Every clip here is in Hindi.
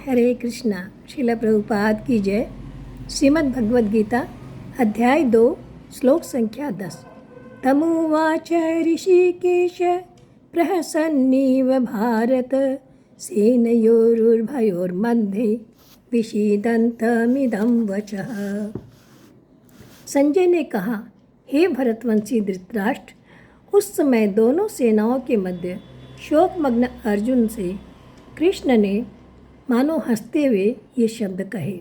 हरे कृष्णा। श्रील प्रभुपाद की जय। श्रीमद् भगवद गीता अध्याय 2 श्लोक संख्या 10। तमुवाच ऋषिकेश प्रहसन्नीव भारत सेनयोरुभयोर्मध्ये विषीदन्तमिदं वचः। संजय ने कहा, हे भरतवंशी धृतराष्ट्र, उस समय दोनों सेनाओं के मध्य शोकमग्न अर्जुन से कृष्ण ने मानो हंसते हुए ये शब्द कहे।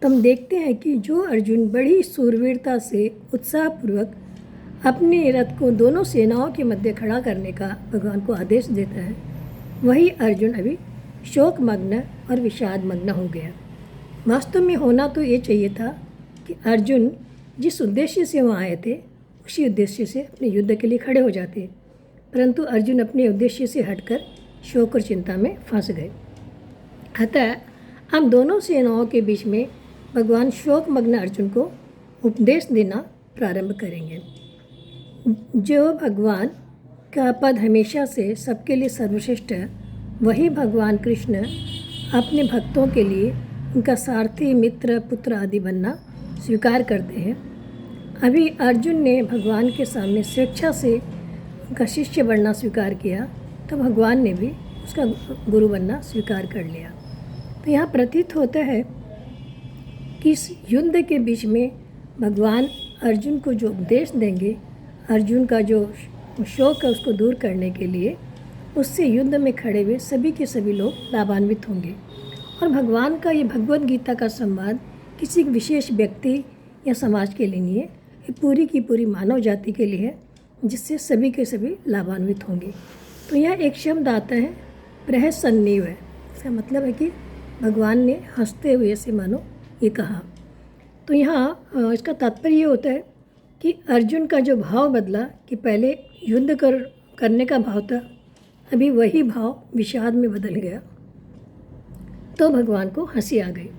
तुम देखते हैं कि जो अर्जुन बड़ी सूरवीरता से उत्साहपूर्वक अपने रथ को दोनों सेनाओं के मध्य खड़ा करने का भगवान को आदेश देता है, वही अर्जुन अभी शोकमग्न और विषादमग्न हो गया। वास्तव में होना तो ये चाहिए था कि अर्जुन जिस उद्देश्य से वहाँ आए थे उसी उद्देश्य से अपने युद्ध के लिए खड़े हो जाते, परंतु अर्जुन अपने उद्देश्य से हटकर शोक और चिंता में फंस गए। अतः हम दोनों सेनाओं के बीच में भगवान शोकमग्न अर्जुन को उपदेश देना प्रारंभ करेंगे। जो भगवान का पद हमेशा से सबके लिए सर्वश्रेष्ठ है, वही भगवान कृष्ण अपने भक्तों के लिए उनका सारथी, मित्र, पुत्र आदि बनना स्वीकार करते हैं। अभी अर्जुन ने भगवान के सामने स्वेच्छा से उनका शिष्य बनना स्वीकार किया, तो भगवान ने भी उसका गुरु बनना स्वीकार कर लिया। तो यहाँ प्रतीत होता है कि इस युद्ध के बीच में भगवान अर्जुन को जो उपदेश देंगे, अर्जुन का जो शोक है उसको दूर करने के लिए, उससे युद्ध में खड़े हुए सभी के सभी लोग लाभान्वित होंगे। और भगवान का ये भगवद गीता का संवाद किसी विशेष व्यक्ति या समाज के लिए नहीं है, ये पूरी की पूरी मानव जाति के लिए है, जिससे सभी के सभी लाभान्वित होंगे। तो यह एक शब्द आता है प्रहसन्नीव है। इसका मतलब है कि भगवान ने हंसते हुए से मानो ये कहा। तो यहाँ इसका तात्पर्य ये होता है कि अर्जुन का जो भाव बदला कि पहले युद्ध करने का भाव था, अभी वही भाव विषाद में बदल गया, तो भगवान को हंसी आ गई।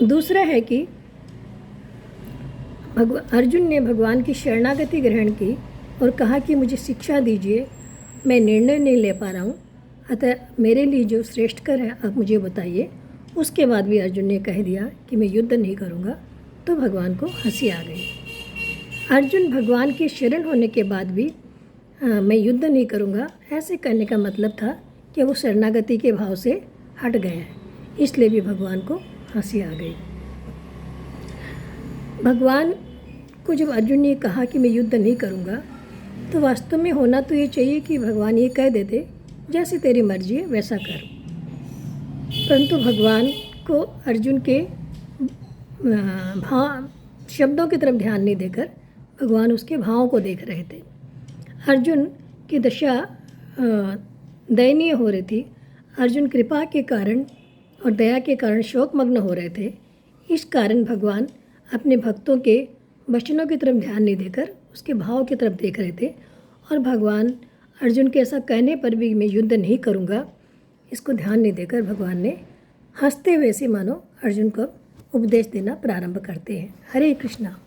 दूसरा है कि अर्जुन ने भगवान की शरणागति ग्रहण की और कहा कि मुझे शिक्षा दीजिए, मैं निर्णय नहीं ले पा रहा हूँ, अतः मेरे लिए जो श्रेष्ठकर है आप मुझे बताइए। उसके बाद भी अर्जुन ने कह दिया कि मैं युद्ध नहीं करूँगा, तो भगवान को हंसी आ गई। अर्जुन भगवान के शरण होने के बाद भी मैं युद्ध नहीं करूँगा ऐसे करने का मतलब था कि वो शरणागति के भाव से हट गए हैं, इसलिए भी भगवान को हंसी आ गई। भगवान को जब अर्जुन ने कहा कि मैं युद्ध नहीं करूँगा, तो वास्तव में होना तो ये चाहिए कि भगवान ये कह देते जैसे तेरी मर्जी है वैसा कर, परंतु भगवान को अर्जुन के शब्दों की तरफ ध्यान नहीं देकर भगवान उसके भावों को देख रहे थे। अर्जुन की दशा दयनीय हो रही थी। अर्जुन कृपा के कारण और दया के कारण शोकमग्न हो रहे थे। इस कारण भगवान अपने भक्तों के वचनों की तरफ ध्यान नहीं देकर उसके भाव की तरफ देख रहे थे, और भगवान अर्जुन के ऐसा कहने पर भी मैं युद्ध नहीं करूँगा इसको ध्यान नहीं देकर भगवान ने हंसते हुए से मानो अर्जुन को उपदेश देना प्रारंभ करते हैं। हरे कृष्णा।